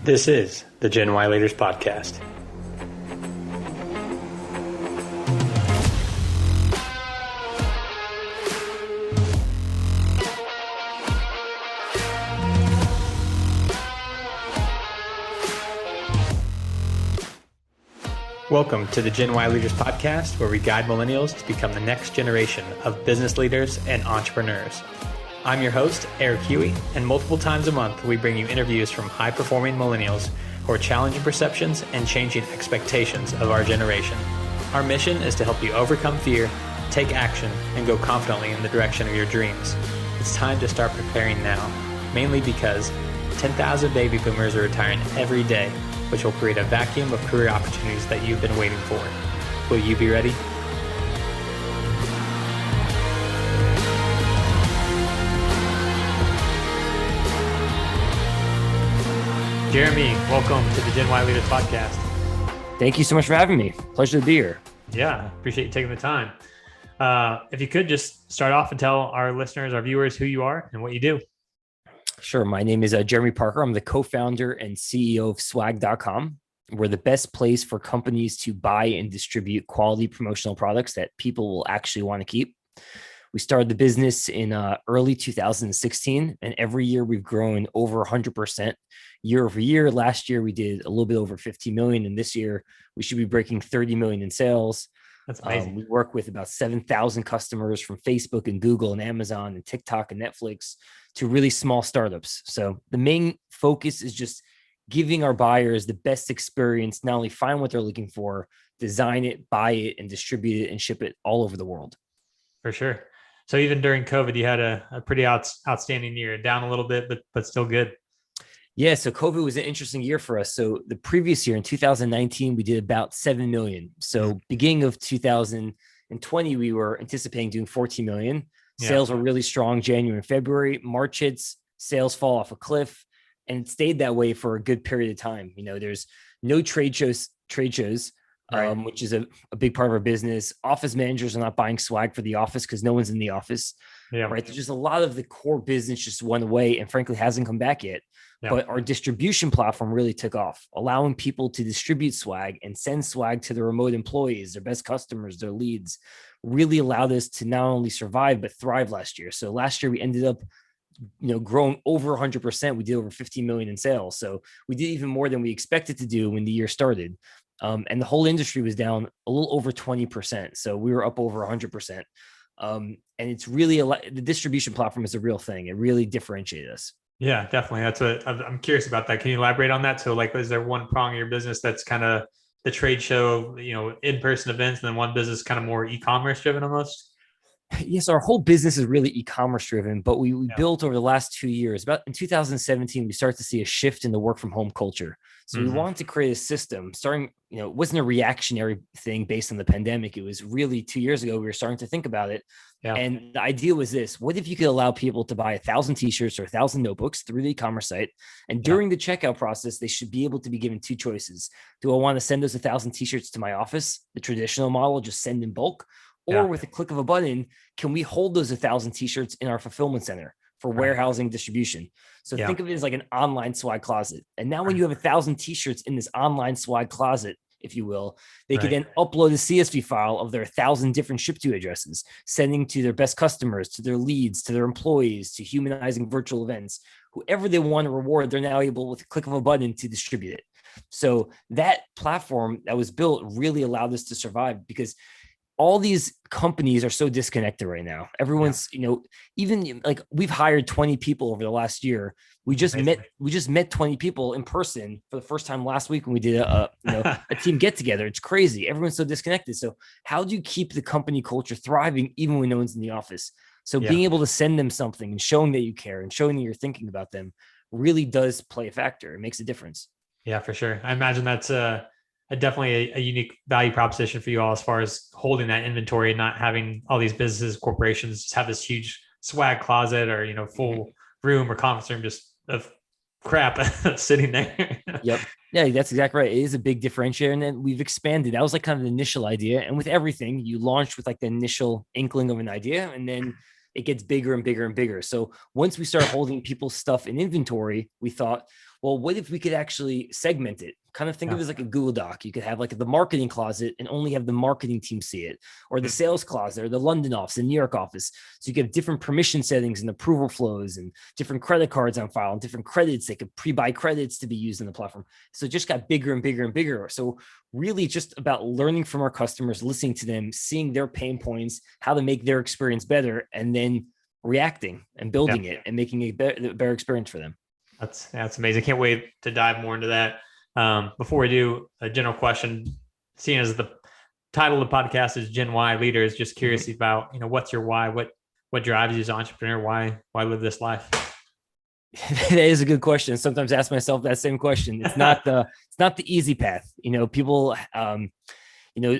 This is the Gen Y Leaders Podcast. Welcome to the Gen Y Leaders Podcast, where we guide millennials to become the next generation of business leaders and entrepreneurs. I'm your host, Eric Huey, and multiple times a month, we bring you interviews from high-performing millennials who are challenging perceptions and changing expectations of our generation. Our mission is to help you overcome fear, take action, and go confidently in the direction of your dreams. It's time to start preparing now, mainly because 10,000 baby boomers are retiring every day, which will create a vacuum of career opportunities that you've been waiting for. Will you be ready? Jeremy, welcome to the Gen Y Leaders Podcast. Thank you so much for having me. Pleasure to be here. Yeah, appreciate you taking the time. If you could just start off and tell our listeners, our viewers, who you are and what you do. Sure. My name is Jeremy Parker. I'm the co-founder and CEO of swag.com. We're the best place for companies to buy and distribute quality promotional products that people will actually want to keep. We started the business in early 2016, and every year we've grown over 100% year over year. Last year, we did a little bit over 50 million, and this year we should be breaking 30 million in sales. That's amazing. We work with about 7,000 customers from Facebook and Google and Amazon and TikTok and Netflix to really small startups. So the main focus is just giving our buyers the best experience, not only find what they're looking for, design it, buy it, and distribute it and ship it all over the world. For sure. So even during COVID, you had a pretty outstanding year, down a little bit, but still good. Yeah, so COVID was an interesting year for us. So the previous year in 2019, we did about 7 million. So beginning of 2020, we were anticipating doing 14 million. Sales were really strong January and February. March hits, sales fall off a cliff, and it stayed that way for a good period of time. You know, there's no trade shows, right. Which is a big part of our business. Office managers are not buying swag for the office because no one's in the office. Yeah. Right. There's just a lot of the core business just went away and frankly hasn't come back yet. Yeah. But our distribution platform really took off, allowing people to distribute swag and send swag to their remote employees, their best customers, their leads, really allowed us to not only survive, but thrive last year. So last year we ended up, growing over 100%. We did over 15 million in sales. So we did even more than we expected to do when the year started. And the whole industry was down a little over 20%. So we were up over 100%. And it's really the distribution platform is a real thing. It really differentiated us. Yeah, definitely. That's what I'm curious about that. Can you elaborate on that? So like, is there one prong of your business that's kind of the trade show, in-person events, and then one business kind of more e-commerce driven almost? Yes, our whole business is really e-commerce driven, but we built over the last 2 years. About in 2017, we started to see a shift in the work from home culture. So we wanted to create a system starting, it wasn't a reactionary thing based on the pandemic. It was really 2 years ago, we were starting to think about it. Yeah. And the idea was this: what if you could allow people to buy 1,000 t-shirts or 1,000 notebooks through the e-commerce site? And during the checkout process, they should be able to be given two choices. Do I want to send those 1,000 t-shirts to my office? The traditional model, just send in bulk. Or with a click of a button, can we hold those 1,000 t-shirts in our fulfillment center for warehousing distribution? So think of it as like an online swag closet. And now when you have 1,000 t-shirts in this online swag closet, if you will, they could then upload a CSV file of their 1,000 different ship-to addresses, sending to their best customers, to their leads, to their employees, to humanizing virtual events. Whoever they want to reward, they're now able with a click of a button to distribute it. So that platform that was built really allowed us to survive because all these companies are so disconnected right now. Everyone's, even like we've hired 20 people over the last year. We just met 20 people in person for the first time last week when we did a team get together. It's crazy. Everyone's so disconnected. So how do you keep the company culture thriving even when no one's in the office? So being able to send them something and showing that you care and showing that you're thinking about them really does play a factor. It makes a difference. Yeah, for sure. I imagine that's definitely a unique value proposition for you all as far as holding that inventory and not having all these businesses, corporations just have this huge swag closet or, full room or conference room just of crap sitting there. Yep. Yeah, that's exactly right. It is a big differentiator. And then we've expanded. That was like kind of the initial idea. And with everything, you launch with like the initial inkling of an idea, and then it gets bigger and bigger and bigger. So once we start holding people's stuff in inventory, we thought, well, what if we could actually segment it? Kind of think of it as like a Google Doc. You could have like the marketing closet and only have the marketing team see it, or the sales closet, or the London office, the New York office. So you get different permission settings and approval flows and different credit cards on file and different credits. They could pre-buy credits to be used in the platform. So it just got bigger and bigger and bigger. So really just about learning from our customers, listening to them, seeing their pain points, how to make their experience better, and then reacting and building it and making a better experience for them. That's amazing. Can't wait to dive more into that. Before we do, a general question, seeing as the title of the podcast is Gen Y Leaders, just curious about, what's your why? What drives you as an entrepreneur? Why live this life? That is a good question. Sometimes I ask myself that same question. It's not the easy path. People,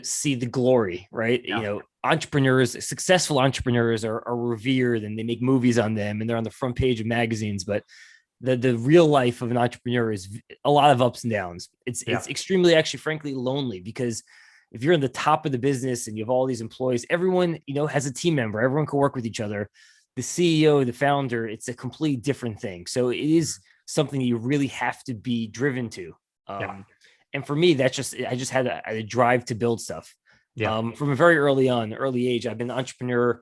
see the glory, right? Yeah. Entrepreneurs, successful entrepreneurs are revered, and they make movies on them, and they're on the front page of magazines. But the real life of an entrepreneur is a lot of ups and downs. It's extremely, actually, frankly, lonely, because if you're in the top of the business and you have all these employees, everyone, has a team member, everyone can work with each other. The CEO, the founder, it's a completely different thing. So it is something you really have to be driven to. And for me, I just had a drive to build stuff. From a very early age, I've been an entrepreneur,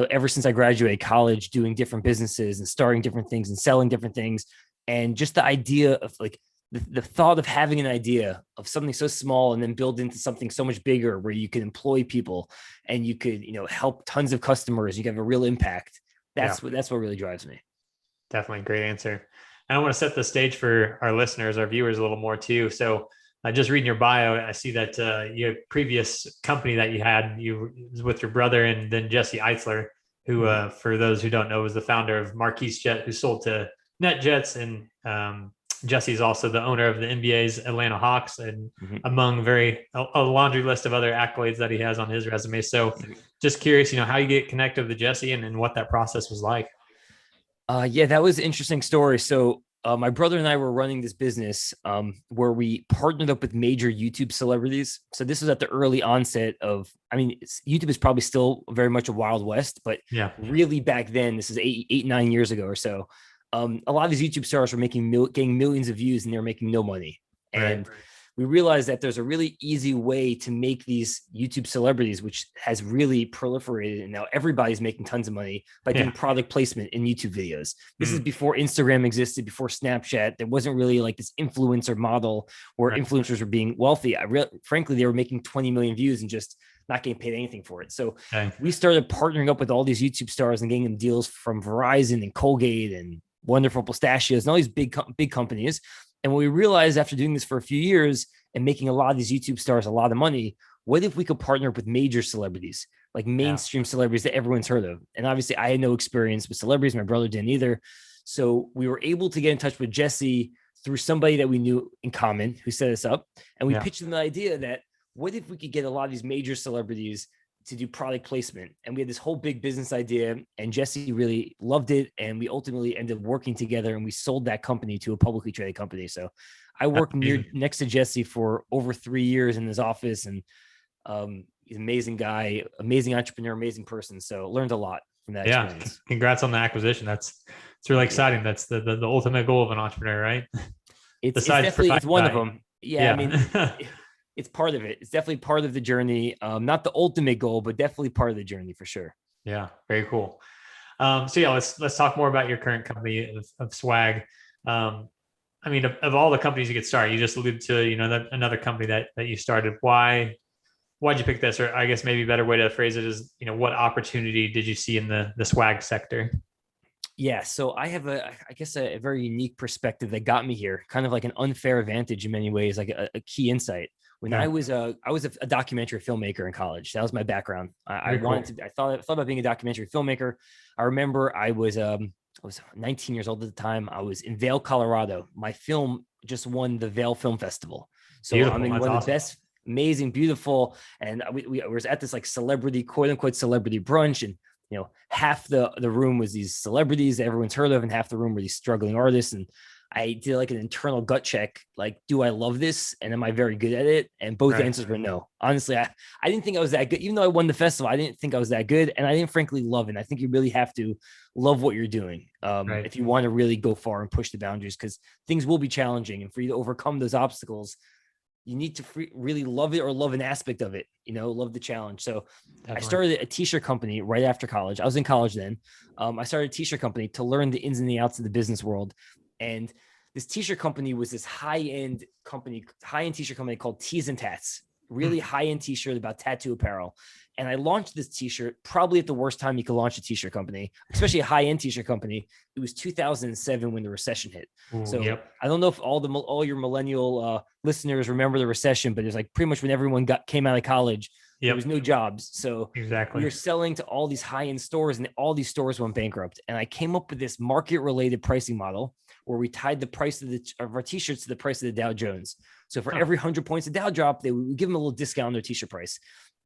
ever since I graduated college, doing different businesses and starting different things and selling different things. And just the idea of like the thought of having an idea of something so small and then build into something so much bigger, where you can employ people and you could, help tons of customers, you can have a real impact. That's what really drives me. Definitely. Great answer. And I want to set the stage for our listeners, our viewers a little more too. So just reading your bio, I see that your previous company that you was with your brother and then Jesse Itzler, who, for those who don't know, was the founder of Marquise Jet, who sold to NetJets. And Jesse is also the owner of the NBA's Atlanta Hawks, and among a laundry list of other accolades that he has on his resume. So just curious, how you get connected with Jesse and what that process was like. That was an interesting story. So my brother and I were running this business where we partnered up with major YouTube celebrities. So this was at the early onset of, YouTube is probably still very much a Wild West, but really back then, this is 9 years ago or so. A lot of these YouTube stars were getting millions of views, and they were making no money. And we realized that there's a really easy way to make these YouTube celebrities, which has really proliferated. And now everybody's making tons of money by doing product placement in YouTube videos. This is before Instagram existed, before Snapchat. There wasn't really like this influencer model where influencers were being wealthy. Frankly, they were making 20 million views and just not getting paid anything for it. So we started partnering up with all these YouTube stars and getting them deals from Verizon and Colgate and Wonderful Pistachios and all these big companies. And what we realized after doing this for a few years and making a lot of these YouTube stars a lot of money, what if we could partner up with major celebrities, like mainstream celebrities that everyone's heard of? And obviously I had no experience with celebrities. My brother didn't either. So we were able to get in touch with Jesse through somebody that we knew in common who set us up. And we pitched them the idea that what if we could get a lot of these major celebrities to do product placement? And we had this whole big business idea, and Jesse really loved it. And we ultimately ended up working together, and we sold that company to a publicly traded company. So I worked next to Jesse for over 3 years in his office, and he's an amazing guy, amazing entrepreneur, amazing person. So learned a lot from that experience. Congrats on the acquisition. It's really exciting. That's the ultimate goal of an entrepreneur, right? It's one of them. It's part of it. It's definitely part of the journey. Not the ultimate goal, but definitely part of the journey for sure. Yeah, very cool. Let's talk more about your current company of Swag. Of all the companies you could start, you just alluded to, another company that you started. Why'd you pick this? Or I guess maybe a better way to phrase it is, what opportunity did you see in the Swag sector? Yeah, so I have a very unique perspective that got me here, kind of like an unfair advantage in many ways, like a key insight. When I was a documentary filmmaker in college. That was my background. I thought about being a documentary filmmaker. I remember I was 19 years old at the time. I was in Vail, Colorado. My film just won the Vail Film Festival. So beautiful. One of the best, amazing, beautiful. And we was at this like celebrity, quote unquote, celebrity brunch. And, half the room was these celebrities that everyone's heard of, and half the room were these struggling artists. And I did like an internal gut check, like, do I love this? And am I very good at it? And both answers were no. Honestly, I didn't think I was that good. Even though I won the festival, I didn't think I was that good. And I didn't frankly love it. And I think you really have to love what you're doing if you want to really go far and push the boundaries, because things will be challenging. And for you to overcome those obstacles, you need to really love it or love an aspect of it, love the challenge. So definitely. I started a t-shirt company right after college. I was in college then. I started a t-shirt company to learn the ins and the outs of the business world. And this t-shirt company was this high-end t-shirt company called Tees and Tats, really high-end t-shirt about tattoo apparel. And I launched this t-shirt probably at the worst time you could launch a t-shirt company, especially a high-end t-shirt company. It was 2007 when the recession hit. So I don't know if all your millennial listeners remember the recession, but it was like pretty much when everyone came out of college, there was no jobs. So we were selling to all these high-end stores, and all these stores went bankrupt. And I came up with this market-related pricing model where we tied the price of our t-shirts to the price of the Dow Jones. So for every 100 points of Dow drop, they would give them a little discount on their t-shirt price.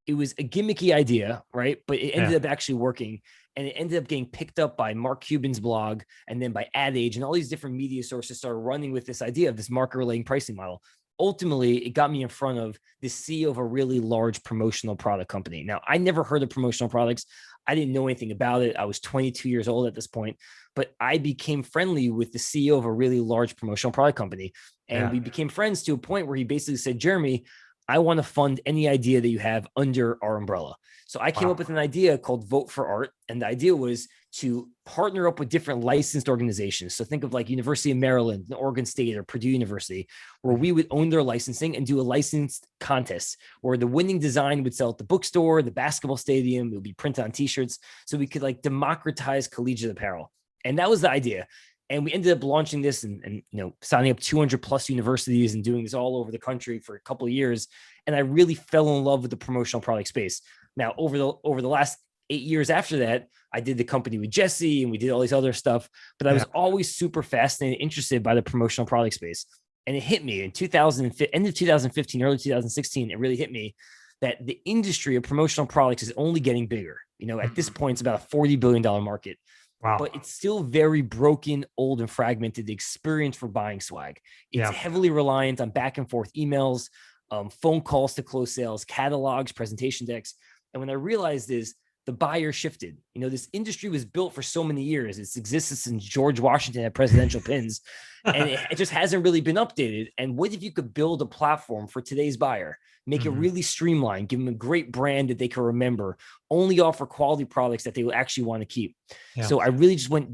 It was a gimmicky idea, right? But it ended up actually working, and it ended up getting picked up by Mark Cuban's blog, and then by Ad Age, and all these different media sources started running with this idea of this market relating pricing model. Ultimately, it got me in front of the CEO of a really large promotional product company. Now, I never heard of promotional products. I didn't know anything about it. I was 22 years old at this point, but I became friendly with the CEO of a really large promotional product company. And we became friends to a point where he basically said, Jeremy, I want to fund any idea that you have under our umbrella. So I came up with an idea called Vote for Art. And the idea was to partner up with different licensed organizations. So think of like University of Maryland, Oregon State, or Purdue University, where we would own their licensing and do a licensed contest where the winning design would sell at the bookstore, the basketball stadium, it would be printed on t-shirts. So we could like democratize collegiate apparel. And that was the idea. And we ended up launching this and signing up 200 plus universities and doing this all over the country for a couple of years. And I really fell in love with the promotional product space. Now, over the last 8 years after that, I did the company with Jesse and we did all these other stuff. But I was always super fascinated, interested by the promotional product space. And it hit me in end of 2015, early 2016. It really hit me that the industry of promotional products is only getting bigger. At this point, it's about a $40 billion market. Wow. But it's still very broken, old, and fragmented, the experience for buying swag. It's heavily reliant on back and forth emails, phone calls to close sales, catalogs, presentation decks. And when I realized is the buyer shifted. This industry was built for so many years. It's existed since George Washington had presidential pins, and it just hasn't really been updated. And what if you could build a platform for today's buyer, make it really streamlined, give them a great brand that they can remember, only offer quality products that they will actually want to keep. So I really just went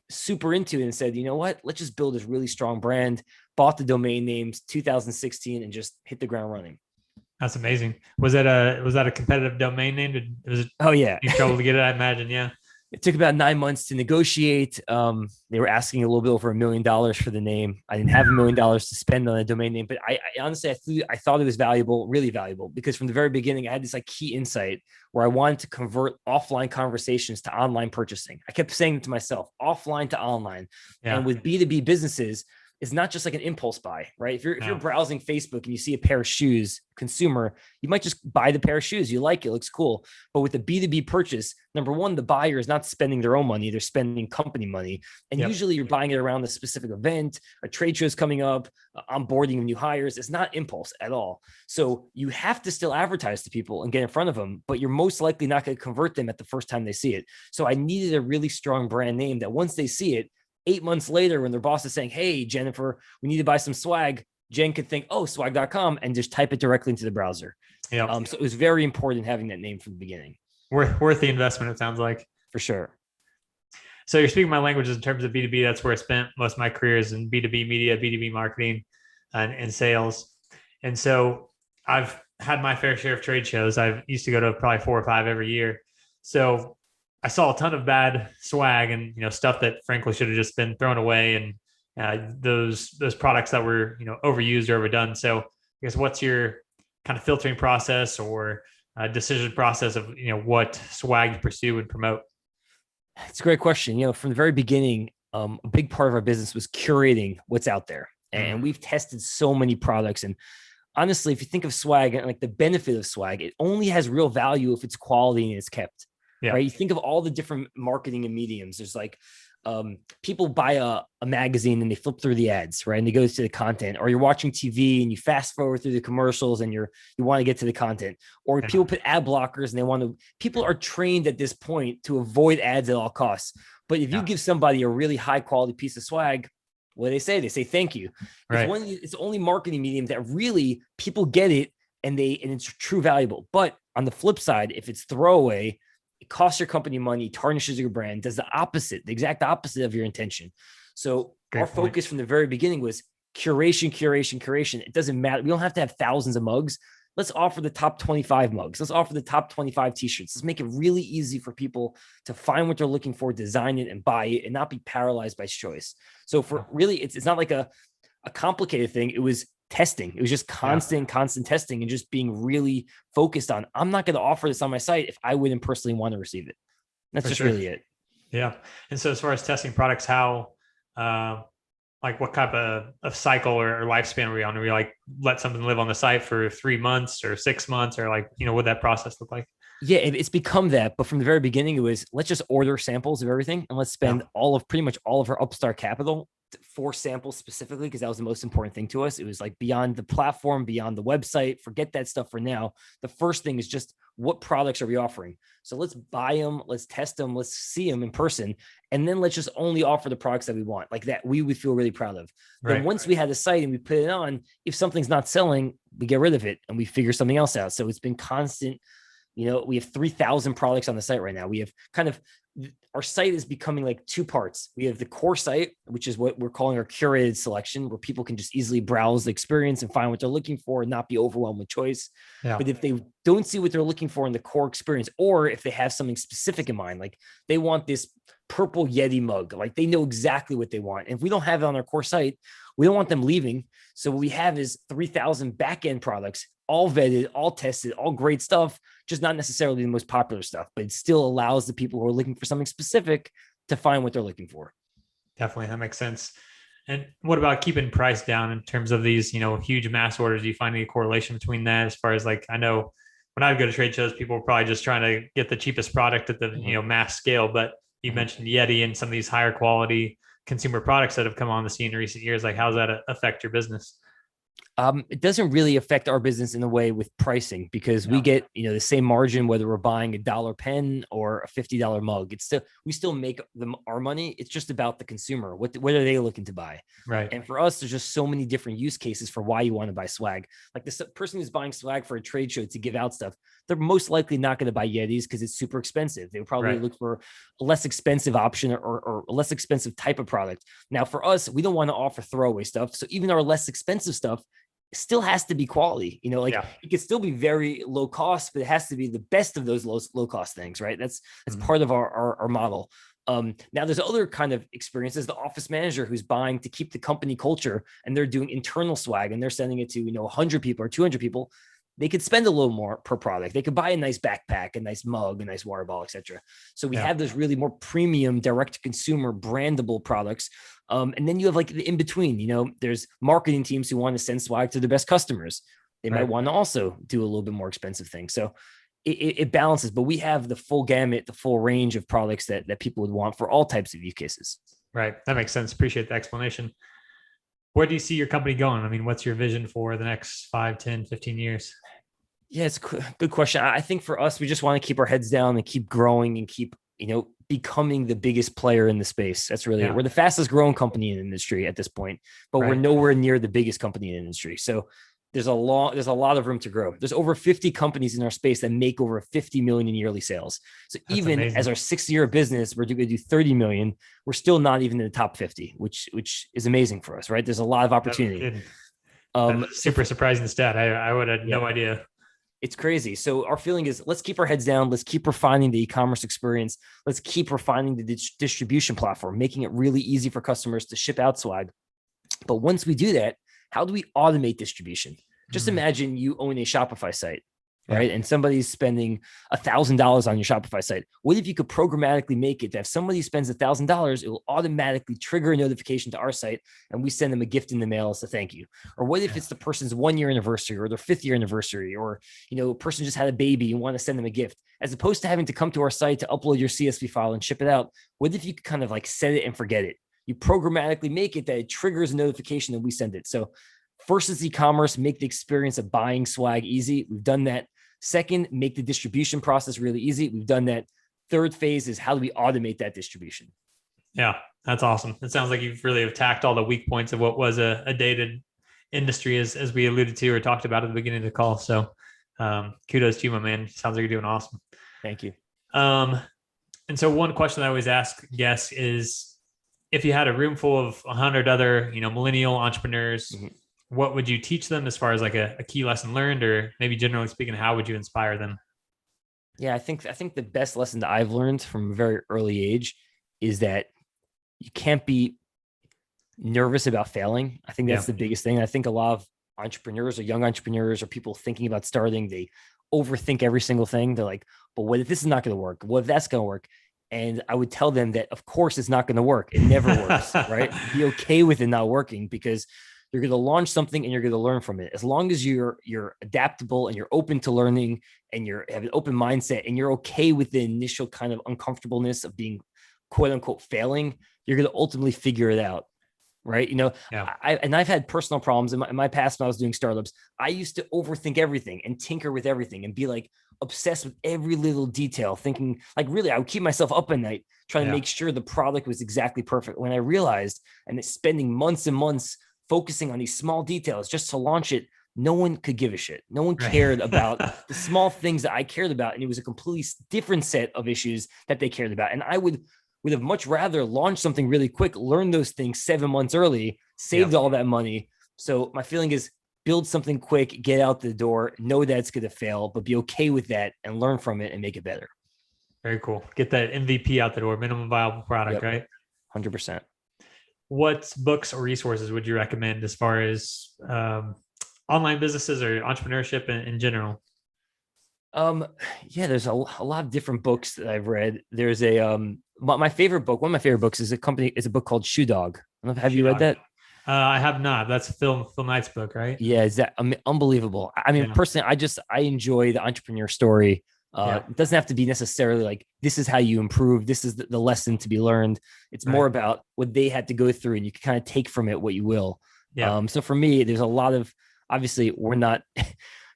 super into it and said, you know what, let's just build this really strong brand, bought the domain names 2016 and just hit the ground running. That's amazing. Was that a competitive domain name? Was it you trouble to get it? I imagine. Yeah. It took about 9 months to negotiate. They were asking a little bit over $1 million for the name. I didn't have $1 million to spend on a domain name, but I honestly, I thought it was valuable, really valuable, because from the very beginning, I had this like key insight where I wanted to convert offline conversations to online purchasing. I kept saying it to myself, offline to online. And with B2B businesses, it's not just like an impulse buy, right? If you're browsing Facebook and you see a pair of shoes, consumer, you might just buy the pair of shoes. You like it, looks cool. But with a B2B purchase, number one, the buyer is not spending their own money. They're spending company money. And usually you're buying it around a specific event, a trade show is coming up, onboarding of new hires. It's not impulse at all. So you have to still advertise to people and get in front of them, but you're most likely not going to convert them at the first time they see it. So I needed a really strong brand name that once they see it, 8 months later, when their boss is saying, hey, Jennifer, we need to buy some swag, Jen could think, oh, swag.com, and just type it directly into the browser. So it was very important having that name from the beginning. Worth the investment, it sounds like. For sure. So you're speaking my languages in terms of B2B. That's where I spent most of my careers in B2B media, B2B marketing, and sales. And so I've had my fair share of trade shows. I used to go to probably 4 or 5 every year. So I saw a ton of bad swag and, stuff that frankly should have just been thrown away, and those products that were, overused or overdone. So I guess what's your kind of filtering process or decision process of, what swag to pursue and promote? It's a great question. From the very beginning, a big part of our business was curating what's out there. And we've tested so many products. And honestly, if you think of swag and like the benefit of swag, it only has real value if it's quality and it's kept. Right. You think of all the different marketing and mediums. There's like People buy a magazine and they flip through the ads, right? And they go to the content, or you're watching TV and you fast forward through the commercials and you want to get to the content, or people put ad blockers and people are trained at this point to avoid ads at all costs. But if you give somebody a really high quality piece of swag, what do they say? They say, thank you. Right. It's the only marketing medium that really people get it and it's true valuable. But on the flip side, if it's throwaway, it costs your company money, tarnishes your brand, does the exact opposite of your intention. So our focus from the very beginning was curation. It doesn't matter. We don't have to have thousands of mugs. Let's offer the top 25 mugs. Let's offer the top 25 t-shirts. Let's make it really easy for people to find what they're looking for, design it, and buy it, and not be paralyzed by choice. So for really, it's not like a complicated thing. It was testing. It was just constant testing and just being really focused on, I'm not going to offer this on my site if I wouldn't personally want to receive it. That's just really it. Yeah. And so as far as testing products, how, like what type of cycle or lifespan are we on? Are we like let something live on the site for 3 months or 6 months, or like, what'd that process look like? Yeah, it's become that. But from the very beginning, it was, let's just order samples of everything and let's spend pretty much all of our Upstart capital for samples specifically, because that was the most important thing to us. It was like beyond the platform, beyond the website, forget that stuff for now. The first thing is just, what products are we offering? So let's buy them, let's test them, let's see them in person. And then let's just only offer the products that we want, like that we would feel really proud of. Then once we had the site and we put it on, if something's not selling, we get rid of it and we figure something else out. So it's been constant. We have 3,000 products on the site right now. We have our site is becoming like two parts. We have the core site, which is what we're calling our curated selection, where people can just easily browse the experience and find what they're looking for and not be overwhelmed with choice. Yeah. But if they don't see what they're looking for in the core experience, or if they have something specific in mind, like they want this purple Yeti mug, like they know exactly what they want. And if we don't have it on our core site, we don't want them leaving. So what we have is 3,000 back-end products, all vetted, all tested, all great stuff, just not necessarily the most popular stuff, but it still allows the people who are looking for something specific to find what they're looking for. Definitely. That makes sense. And what about keeping price down in terms of these, huge mass orders? Do you find any correlation between that? As far as like, I know when I go to trade shows, people are probably just trying to get the cheapest product at the, mass scale, but you mentioned Yeti and some of these higher quality consumer products that have come on the scene in recent years. Like, how does that affect your business? It doesn't really affect our business in a way with pricing, because we get, the same margin, whether we're buying $1 pen or a $50 mug. We still make our money. It's just about the consumer. What are they looking to buy? Right. And for us, there's just so many different use cases for why you want to buy swag. Like this person who's buying swag for a trade show to give out stuff, they're most likely not going to buy Yetis because it's super expensive. They would probably look for a less expensive option or a less expensive type of product. Now for us, we don't want to offer throwaway stuff. So even our less expensive stuff still has to be quality, it could still be very low cost, but it has to be the best of those low cost things, right? That's part of our model. Now there's other kind of experiences, the office manager who's buying to keep the company culture, and they're doing internal swag and they're sending it to, 100 people or 200 people. They could spend a little more per product. They could buy a nice backpack, a nice mug, a nice water bottle, etc. So we have those really more premium, direct to consumer, brandable products. And then you have like the in between. There's marketing teams who want to send swag to their best customers. They might want to also do a little bit more expensive things. So it balances. But we have the full gamut, the full range of products that people would want for all types of use cases. Right. That makes sense. Appreciate the explanation. Where do you see your company going? I mean, what's your vision for the next 5, 10, 15 years? Yeah, it's a good question. I think for us, we just want to keep our heads down and keep growing and keep, becoming the biggest player in the space. That's really it. We're the fastest growing company in the industry at this point, but we're nowhere near the biggest company in the industry. So there's a lot of room to grow. There's over 50 companies in our space that make over 50 million in yearly sales. So that's even amazing. As our 6th year of business, we're going to do 30 million. We're still not even in the top 50, which is amazing for us, right? There's a lot of opportunity. Super surprising stat. I would have no idea. It's crazy. So our feeling is, let's keep our heads down. Let's keep refining the e-commerce experience. Let's keep refining the distribution platform, making it really easy for customers to ship out swag. But once we do that, how do we automate distribution? Just imagine you own a Shopify site. right? And somebody's spending $1,000 on your Shopify site. What if you could programmatically make it that if somebody spends $1,000, it will automatically trigger a notification to our site and we send them a gift in the mail as a thank you? Or what if it's the person's 1-year anniversary or their 5th-year anniversary, or, a person just had a baby and want to send them a gift, as opposed to having to come to our site to upload your CSV file and ship it out? What if you could kind of like set it and forget it? You programmatically make it that it triggers a notification and we send it. So first is e-commerce, make the experience of buying swag easy. We've done that. Second, make the distribution process really easy. We've done that. Third phase is how do we automate that distribution? Yeah, that's awesome. It sounds like you've really attacked all the weak points of what was a dated industry, as we alluded to or talked about at the beginning of the call. So kudos to you, my man. Sounds like you're doing awesome. Thank you. And so one question I always ask guests is, if you had a room full of 100 other, millennial entrepreneurs, what would you teach them as far as like a key lesson learned, or maybe generally speaking, how would you inspire them? Yeah, I think the best lesson that I've learned from a very early age is that you can't be nervous about failing. I think that's the biggest thing. I think a lot of entrepreneurs or young entrepreneurs or people thinking about starting, they overthink every single thing. They're like, but what if this is not going to work? What if that's going to work? And I would tell them that, of course, it's not going to work. It never works, right? Be okay with it not working, because you're going to launch something and you're going to learn from it. As long as you're adaptable and you're open to learning and you have an open mindset and you're okay with the initial kind of uncomfortableness of being quote unquote failing, you're going to ultimately figure it out. Right. I've had personal problems in my past when I was doing startups. I used to overthink everything and tinker with everything and be like obsessed with every little detail, thinking like really I would keep myself up at night trying to make sure the product was exactly perfect. When I realized, and it's spending months and months focusing on these small details just to launch it, no one could give a shit. No one cared about the small things that I cared about. And it was a completely different set of issues that they cared about. And I would have much rather launch something really quick, learn those things 7 months early, saved all that money. So my feeling is build something quick, get out the door, know that it's going to fail, but be okay with that and learn from it and make it better. Very cool. Get that MVP out the door, minimum viable product, right? 100%. What books or resources would you recommend as far as online businesses or entrepreneurship in general? There's a lot of different books that I've read. There's my favorite book. One of my favorite books is a book called Shoe Dog. Have you read that? I have not. That's Phil Knight's book, right? Yeah, is that unbelievable? I mean, personally, I enjoy the entrepreneur story. It doesn't have to be necessarily like, this is how you improve. This is the lesson to be learned. It's more about what they had to go through, and you can kind of take from it what you will. So for me, there's a lot of, obviously we're not,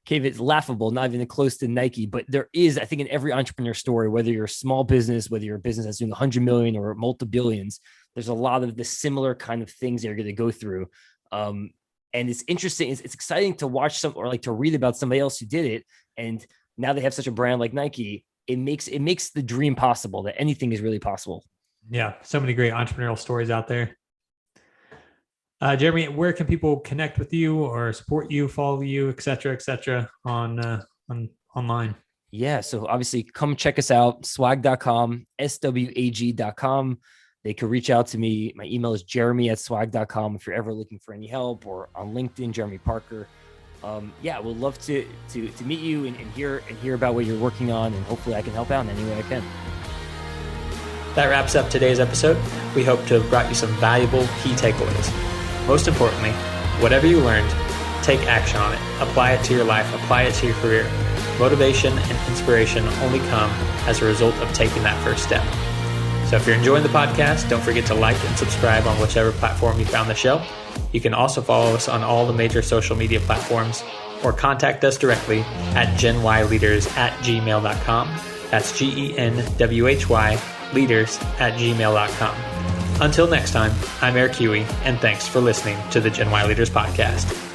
it's laughable, not even close to Nike, but there is, I think, in every entrepreneur story, whether you're a small business, whether you're a business that's doing 100 million or multiple billions, there's a lot of the similar kind of things they're going to go through. And it's interesting. It's exciting to watch to read about somebody else who did it. And now they have such a brand like Nike. It makes the dream possible, that anything is really possible. Yeah. So many great entrepreneurial stories out there. Jeremy, where can people connect with you or support you, follow you, et cetera, on online? Yeah. So obviously come check us out, swag.com, swag.com. They could reach out to me. My email is jeremy@swag.com if you're ever looking for any help, or on LinkedIn, Jeremy Parker. We'd love to meet you and hear about what you're working on, and hopefully I can help out in any way I can. That wraps up today's episode. We hope to have brought you some valuable key takeaways. Most importantly, whatever you learned, take action on it. Apply it to your life. Apply it to your career. Motivation and inspiration only come as a result of taking that first step. So if you're enjoying the podcast, don't forget to like and subscribe on whichever platform you found the show. You can also follow us on all the major social media platforms, or contact us directly at genwhyleaders@gmail.com. That's GENWHY leaders@gmail.com. Until next time, I'm Eric Huey, and thanks for listening to the Gen Y Leaders Podcast.